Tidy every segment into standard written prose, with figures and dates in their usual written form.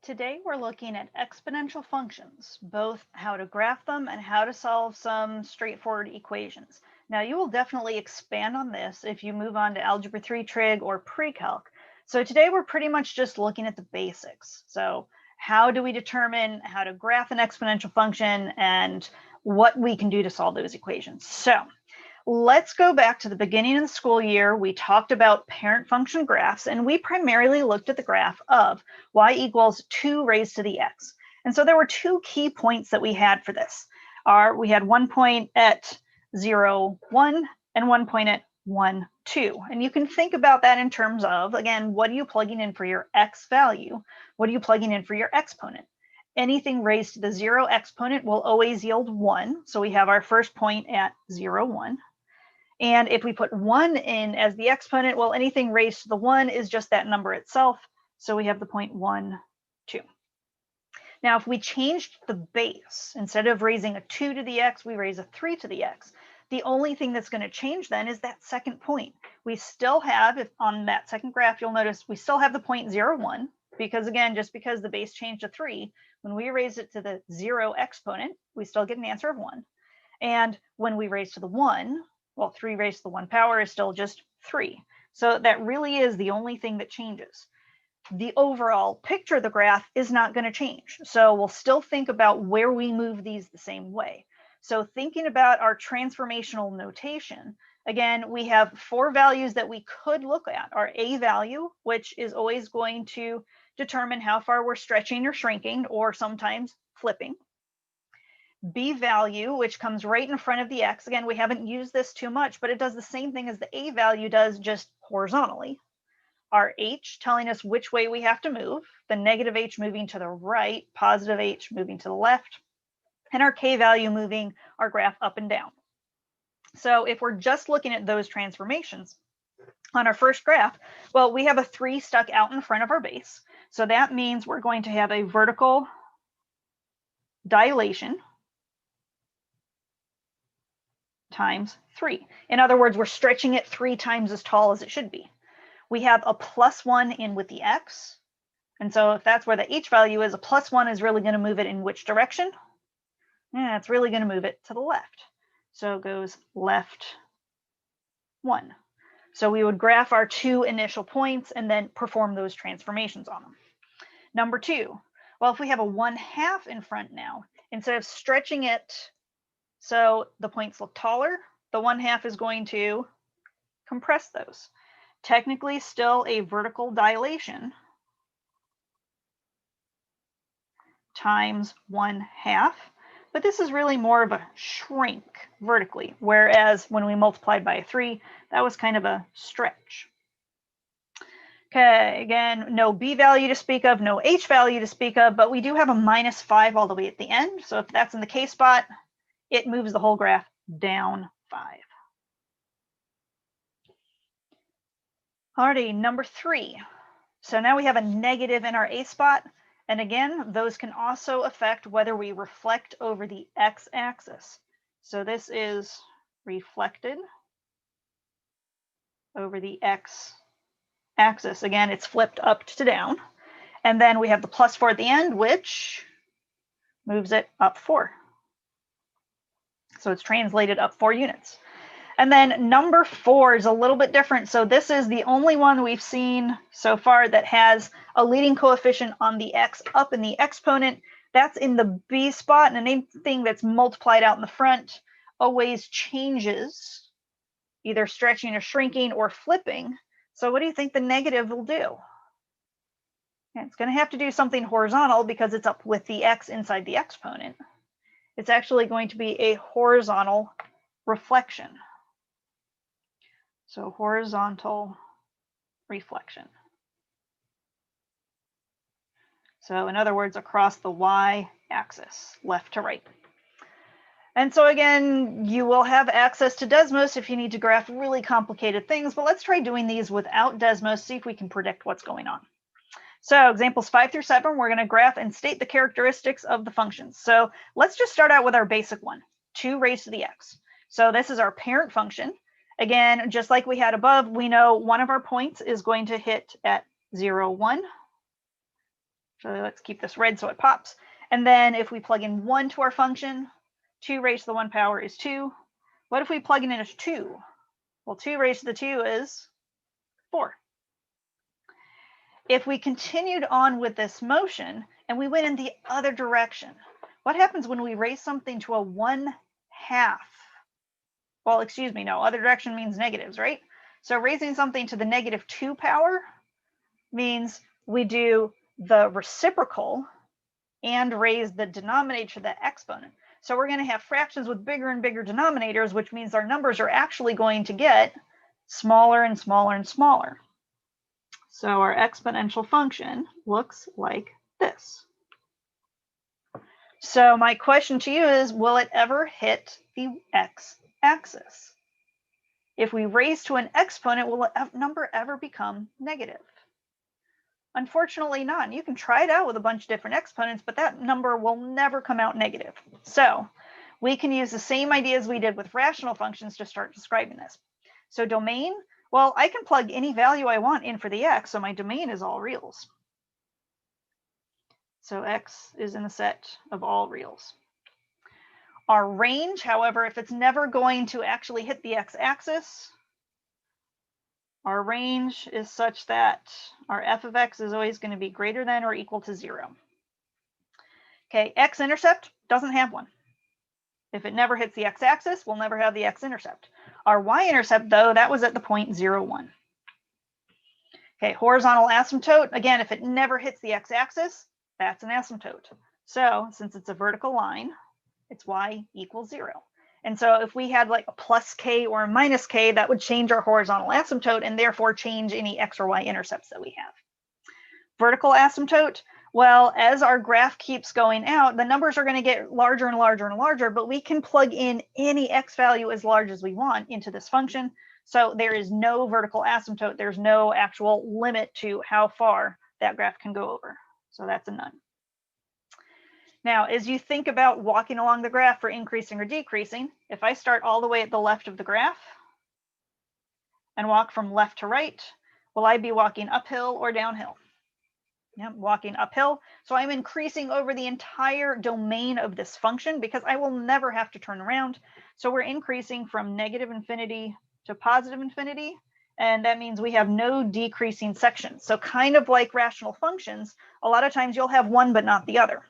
Today we're looking at exponential functions, both how to graph them and how to solve some straightforward equations. Now you will definitely expand on this if you move on to Algebra 3 Trig or Pre-Calc. So today we're pretty much just looking at the basics. So how do we determine how to graph an exponential function and what we can do to solve those equations. So let's go back to the beginning of the school year. We talked about parent function graphs, and we primarily looked at the graph of y equals 2 raised to the x. And so there were two key points that we had for this. We had one point at 0, 1, and one point at 1, 2. And you can think about that in terms of, again, what are you plugging in for your x value? What are you plugging in for your exponent? Anything raised to the 0 exponent will always yield 1. So we have our first point at 0, 1. And if we put 1 in as the exponent, well, anything raised to the 1 is just that number itself. So we have the point 1, 2. Now, if we changed the base, instead of raising a 2 to the x, we raise a 3 to the x. The only thing that's going to change then is that second point. We still have, if on that second graph, you'll notice we still have the point 0, 1, because again, just because the base changed to 3, when we raise it to the 0 exponent, we still get an answer of 1. And when we raise to the 1, well, 3 raised to the 1 power is still just 3. So that really is the only thing that changes. The overall picture of the graph is not going to change. So we'll still think about where we move these the same way. So thinking about our transformational notation, again, we have 4 values that we could look at. Our A value, which is always going to determine how far we're stretching or shrinking, or sometimes flipping. B value, which comes right in front of the x. Again, we haven't used this too much, but it does the same thing as the A value does, just horizontally. Our H telling us which way we have to move, the negative H moving to the right, positive H moving to the left, and our K value moving our graph up and down. So if we're just looking at those transformations on our first graph, well, we have a 3 stuck out in front of our base. So that means we're going to have a vertical dilation times 3. In other words, we're stretching it 3 times as tall as it should be. We have a +1 in with the x. And so if that's where the h value is, a +1 is really going to move it in which direction? Yeah, it's really going to move it to the left. So it goes left 1. So we would graph our 2 initial points and then perform those transformations on them. Number 2, well, if we have a 1/2 in front now, instead of stretching it so the points look taller, the 1/2 is going to compress those. Technically still a vertical dilation times 1/2, but this is really more of a shrink vertically, whereas when we multiplied by 3, that was kind of a stretch. Okay, again, no B value to speak of, no H value to speak of, but we do have a -5 all the way at the end. So if that's in the K spot, it moves the whole graph down 5. Alrighty, number 3. So now we have a negative in our A spot. And again, those can also affect whether we reflect over the x-axis. So this is reflected over the x-axis. Again, it's flipped up to down. And then we have the +4 at the end, which moves it up 4. So it's translated up 4 units. And then number 4 is a little bit different. So this is the only one we've seen so far that has a leading coefficient on the x up in the exponent. That's in the B spot, and anything that's multiplied out in the front always changes, either stretching or shrinking or flipping. So what do you think the negative will do? It's going to have to do something horizontal because it's up with the x inside the exponent. It's actually going to be a horizontal reflection. So horizontal reflection. So in other words, across the y-axis, left to right. And so again, you will have access to Desmos if you need to graph really complicated things, but let's try doing these without Desmos, see if we can predict what's going on. So examples 5 through 7, we're going to graph and state the characteristics of the functions. So let's just start out with our basic one, 2 raised to the x. So this is our parent function. Again, just like we had above, we know one of our points is going to hit at 0, 1, So let's keep this red so it pops. And then if we plug in 1 to our function, 2 raised to the 1 power is 2. What if we plug in as 2? Well, 2 raised to the 2 is 4. If we continued on with this motion and we went in the other direction, what happens when we raise something to a 1/2? Well, excuse me, no, other direction means negatives, right? So raising something to the -2 power means we do the reciprocal and raise the denominator to the exponent. So we're going to have fractions with bigger and bigger denominators, which means our numbers are actually going to get smaller and smaller and smaller. So our exponential function looks like this. So my question to you is, will it ever hit the x-axis? If we raise to an exponent, will a number ever become negative? Unfortunately not. You can try it out with a bunch of different exponents, but that number will never come out negative. So we can use the same ideas we did with rational functions to start describing this. So domain, well, I can plug any value I want in for the x, so my domain is all reals. So x is in the set of all reals. Our range, however, if it's never going to actually hit the x-axis, our range is such that our f of x is always going to be greater than or equal to 0. Okay, x-intercept doesn't have one. If it never hits the x-axis, we'll never have the x-intercept. Our y-intercept, though, that was at the point 0, 1. Okay, horizontal asymptote, again, if it never hits the x-axis, that's an asymptote. So since it's a vertical line, it's y equals 0. And so if we had like a plus k or a minus k, that would change our horizontal asymptote and therefore change any x or y intercepts that we have. Vertical asymptote, well, as our graph keeps going out, the numbers are going to get larger and larger and larger, but we can plug in any x value as large as we want into this function. So there is no vertical asymptote. There's no actual limit to how far that graph can go over. So that's a none. Now, as you think about walking along the graph for increasing or decreasing, if I start all the way at the left of the graph and walk from left to right, will I be walking uphill or downhill? Yep, walking uphill. So I'm increasing over the entire domain of this function because I will never have to turn around. So we're increasing from -infinity to +infinity. And that means we have no decreasing sections. So kind of like rational functions, a lot of times you'll have one but not the other.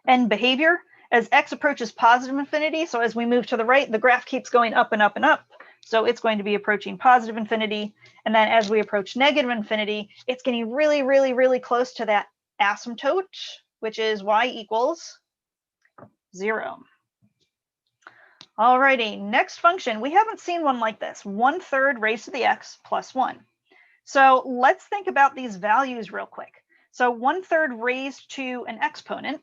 And behavior, as x approaches +infinity, so as we move to the right, the graph keeps going up and up and up. So it's going to be approaching +infinity. And then as we approach -infinity, it's getting really, really, really close to that asymptote, which is y equals 0. Alrighty, next function. We haven't seen one like this, 1/3 raised to the x plus 1. So let's think about these values real quick. So 1/3 raised to an exponent.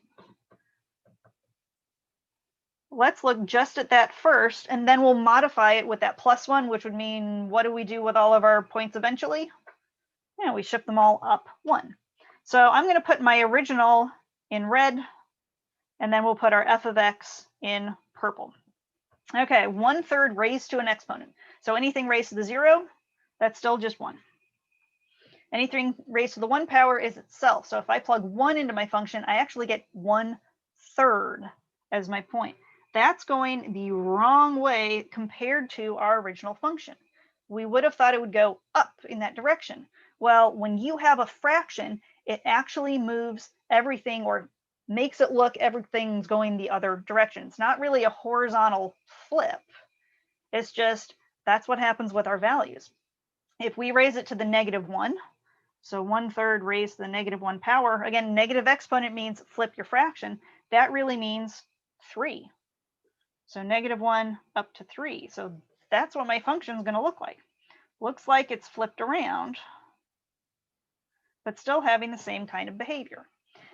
Let's look just at that first, and then we'll modify it with that +1, which would mean, what do we do with all of our points eventually? Yeah, we shift them all up 1. So I'm going to put my original in red, and then we'll put our f of x in purple. Okay, 1/3 raised to an exponent. So anything raised to the 0, that's still just 1. Anything raised to the 1 power is itself. So if I plug 1 into my function, I actually get 1/3 as my point. That's going the wrong way compared to our original function. We would have thought it would go up in that direction. Well, when you have a fraction, it actually moves everything or makes it look everything's going the other direction. It's not really a horizontal flip. It's just that's what happens with our values. If we raise it to the -1, so 1/3 raised to the -1 power, again, negative exponent means flip your fraction. That really means 3. So -1 up to 3. So that's what my function is going to look like. Looks like it's flipped around, but still having the same kind of behavior.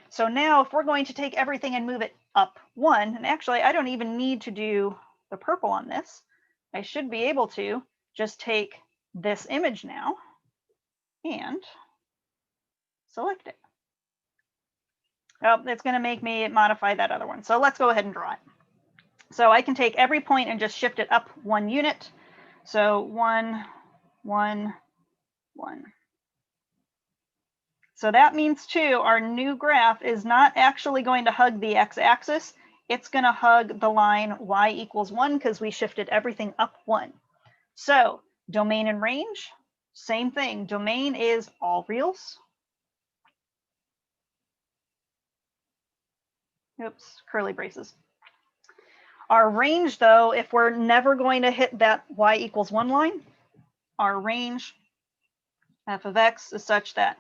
So now if we're going to take everything and move it up 1, and actually I don't even need to do the purple on this. I should be able to just take this image now and select it. Oh, it's going to make me modify that other one. So let's go ahead and draw it. So I can take every point and just shift it up 1 unit. So 1, 1, 1. So that means too, our new graph is not actually going to hug the x-axis. It's going to hug the line y equals 1 because we shifted everything up 1. So domain and range, same thing. Domain is all reals. Oops, curly braces. Our range, though, if we're never going to hit that y equals 1 line, our range f of x is such that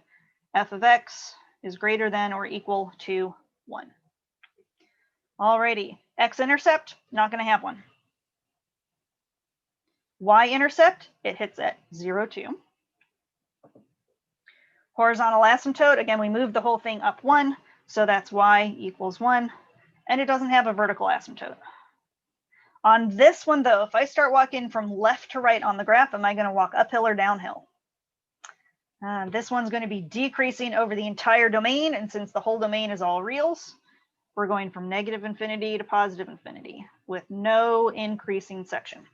f of x is greater than or equal to 1. Alrighty, x-intercept, not going to have one. Y-intercept, it hits at 0, 2. Horizontal asymptote, again, we move the whole thing up 1, so that's y equals 1, and it doesn't have a vertical asymptote. On this one, though, if I start walking from left to right on the graph, am I going to walk uphill or downhill? This one's going to be decreasing over the entire domain, and since the whole domain is all reals, we're going from negative infinity to positive infinity with no increasing section.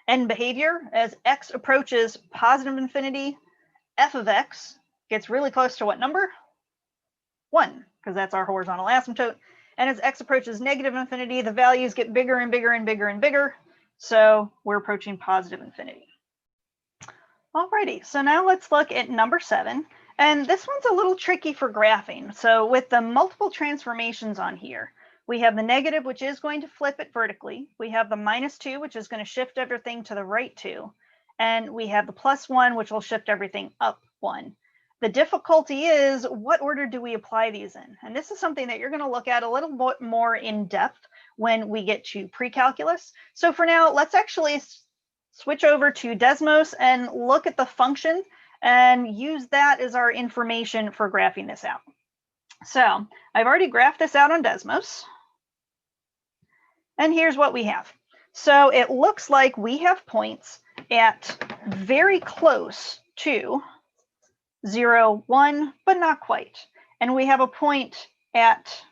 End behavior, as x approaches positive infinity, f of x gets really close to what number? 1, because that's our horizontal asymptote. And as x approaches negative infinity, the values get bigger and bigger and bigger and bigger. So we're approaching positive infinity. Alrighty, so now let's look at number 7. And this one's a little tricky for graphing. So with the multiple transformations on here, we have the negative, which is going to flip it vertically. We have the -2, which is going to shift everything to the right 2. And we have the +1, which will shift everything up 1. The difficulty is, what order do we apply these in? And this is something that you're going to look at a little bit more in depth when we get to pre-calculus. So for now, let's actually switch over to Desmos and look at the function and use that as our information for graphing this out. So I've already graphed this out on Desmos. And here's what we have. So it looks like we have points at very close to 0, 1, but not quite. And we have a point at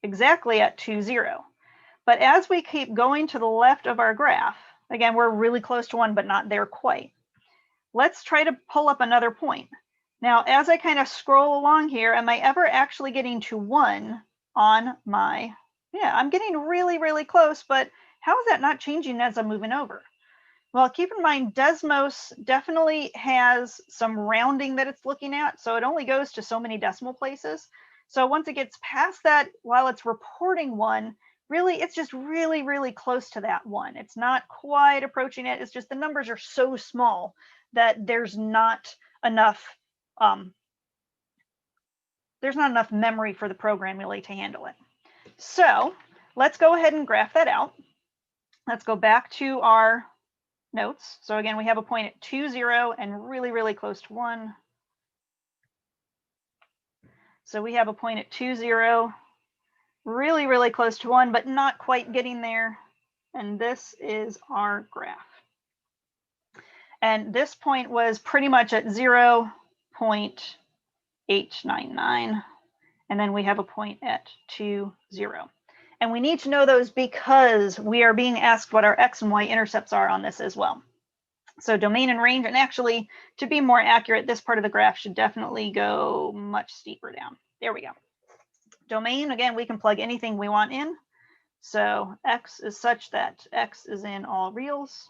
exactly at 2, 0. But as we keep going to the left of our graph, again, we're really close to 1, but not there quite. Let's try to pull up another point. Now, as I kind of scroll along here, am I ever actually getting to 1 on my, I'm getting really, really close, but how is that not changing as I'm moving over? Well, keep in mind, Desmos definitely has some rounding that it's looking at, so it only goes to so many decimal places. So once it gets past that, while it's reporting 1, really, it's just really, really close to that 1. It's not quite approaching it. It's just the numbers are so small that there's not enough memory for the program really to handle it. So let's go ahead and graph that out. Let's go back to our notes. So again, we have a point at 2, 0 and really, really close to 1. So we have a point at 2, 0, really, really close to 1, but not quite getting there. And this is our graph. And this point was pretty much at 0.899. And then we have a point at 2, 0. And we need to know those because we are being asked what our x and y intercepts are on this as well. So domain and range, and actually, to be more accurate, this part of the graph should definitely go much steeper down. There we go. Domain, again, we can plug anything we want in. So x is such that x is in all reals.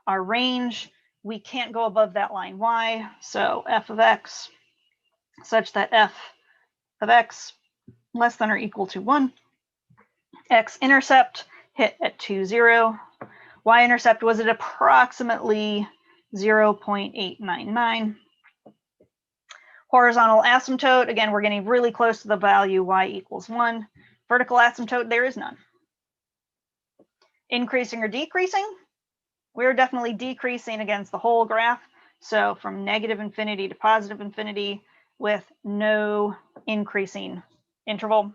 Our range, we can't go above that line y. So f of x such that f of x less than or equal to 1. X-intercept hit at 2, 0. Y-intercept was at approximately 0.899. Horizontal asymptote, again, we're getting really close to the value y equals 1. Vertical asymptote, there is none. Increasing or decreasing? We're definitely decreasing against the whole graph. So from negative infinity to positive infinity with no increasing interval.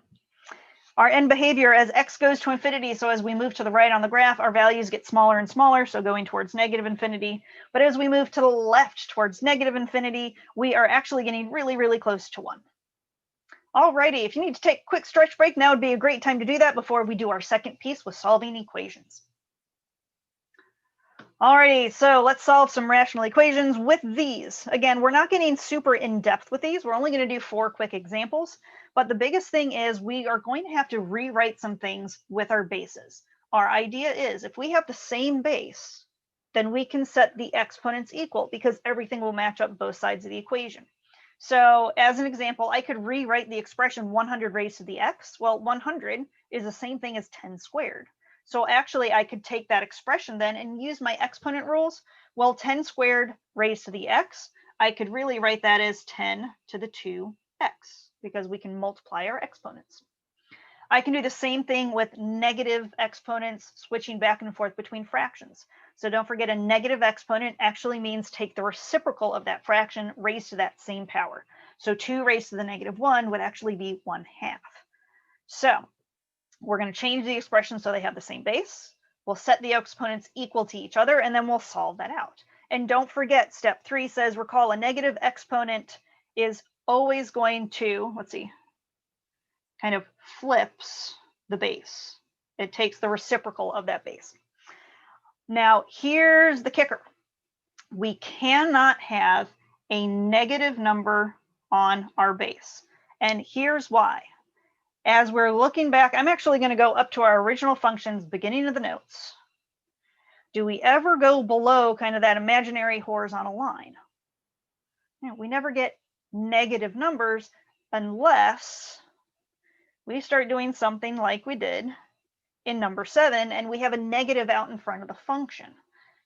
Our end behavior as x goes to infinity, so as we move to the right on the graph, our values get smaller and smaller, so going towards negative infinity. But as we move to the left towards negative infinity, we are actually getting really, really close to 1. Alrighty, if you need to take a quick stretch break, now would be a great time to do that before we do our second piece with solving equations. Alrighty, so let's solve some rational equations with these. Again, we're not getting super in-depth with these. We're only going to do 4 quick examples. But the biggest thing is we are going to have to rewrite some things with our bases. Our idea is if we have the same base, then we can set the exponents equal because everything will match up both sides of the equation. So as an example, I could rewrite the expression 100 raised to the x. Well, 100 is the same thing as 10 squared. So actually, I could take that expression then and use my exponent rules. Well, 10 squared raised to the x, I could really write that as 10 to the 2x because we can multiply our exponents. I can do the same thing with negative exponents, switching back and forth between fractions. So don't forget, a negative exponent actually means take the reciprocal of that fraction raised to that same power. So 2 raised to the -1 would actually be 1/2. So we're going to change the expression so they have the same base. We'll set the exponents equal to each other, and then we'll solve that out. And don't forget, step 3 says, recall, a negative exponent is always going to, let's see, kind of flips the base. It takes the reciprocal of that base. Now, here's the kicker. We cannot have a negative number on our base. And here's why. As we're looking back, I'm actually going to go up to our original functions, beginning of the notes. Do we ever go below kind of that imaginary horizontal line? We never get negative numbers unless we start doing something like we did in number 7, and we have a negative out in front of the function.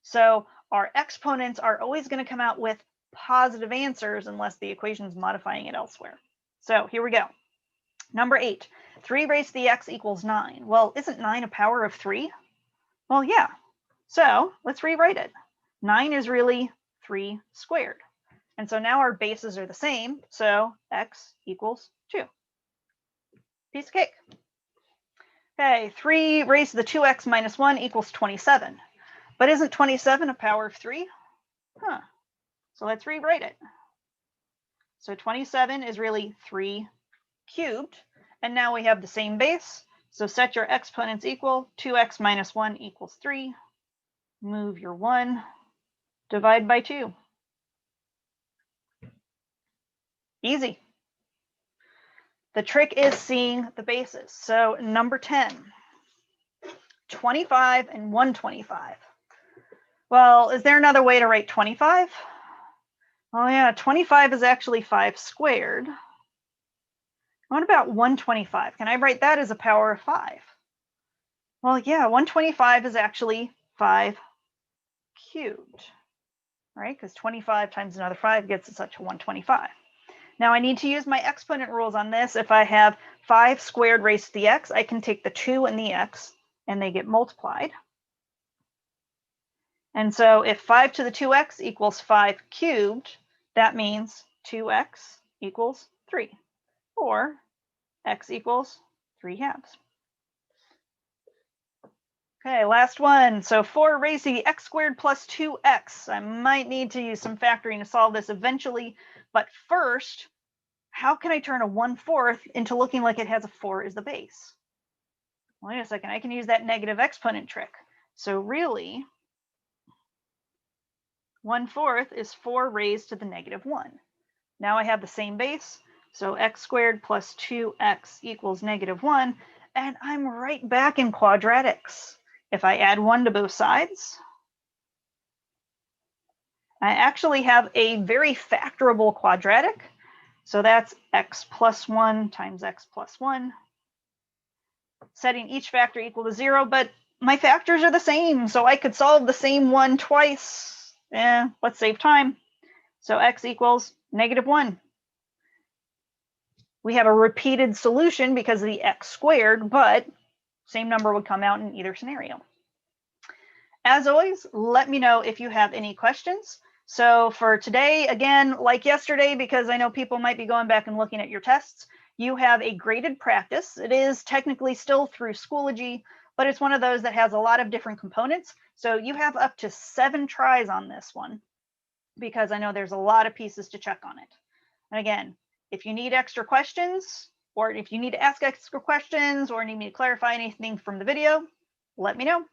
So our exponents are always going to come out with positive answers unless the equation is modifying it elsewhere. So here we go. Number 8, 3 raised to the x equals 9. Well, isn't 9 a power of 3? Well, yeah. So let's rewrite it. 9 is really 3 squared. And so now our bases are the same. So x equals 2. Piece of cake. Okay, 3 raised to the 2x minus 1 equals 27. But isn't 27 a power of 3? Huh. So let's rewrite it. So 27 is really 3 cubed, and now we have the same base. So set your exponents equal. 2x minus 1 equals 3. Move your 1. Divide by 2. Easy. The trick is seeing the bases. So number 10, 25 and 125. Well, is there another way to write 25? Oh yeah, 25 is actually 5 squared. What about 125? Can I write that as a power of 5? Well, yeah, 125 is actually 5 cubed, right? Because 25 times another 5 gets us up to 125. Now I need to use my exponent rules on this. If I have 5 squared raised to the x, I can take the 2 and the x, and they get multiplied. And so if 5 to the 2x equals 5 cubed, that means 2x equals 3, or x equals 3/2. Okay, last one. So 4 raised to the x squared plus 2x. I might need to use some factoring to solve this eventually, but first, how can I turn a 1/4 into looking like it has a 4 as the base? Wait a second, I can use that negative exponent trick. So really, 1/4 is 4 raised to the -1. Now I have the same base, so x squared plus 2x equals -1, and I'm right back in quadratics. If I add 1 to both sides, I actually have a very factorable quadratic. So that's x plus 1 times x plus 1, setting each factor equal to 0, but my factors are the same, so I could solve the same one twice. Let's save time. So x equals -1. We have a repeated solution because of the x squared, but same number would come out in either scenario. As always, let me know if you have any questions. So for today, again, like yesterday, because I know people might be going back and looking at your tests, you have a graded practice. It is technically still through Schoology, but it's one of those that has a lot of different components. So you have up to 7 tries on this one, because I know there's a lot of pieces to check on it. And again, if you need extra questions, or if you need to ask extra questions, or need me to clarify anything from the video, let me know.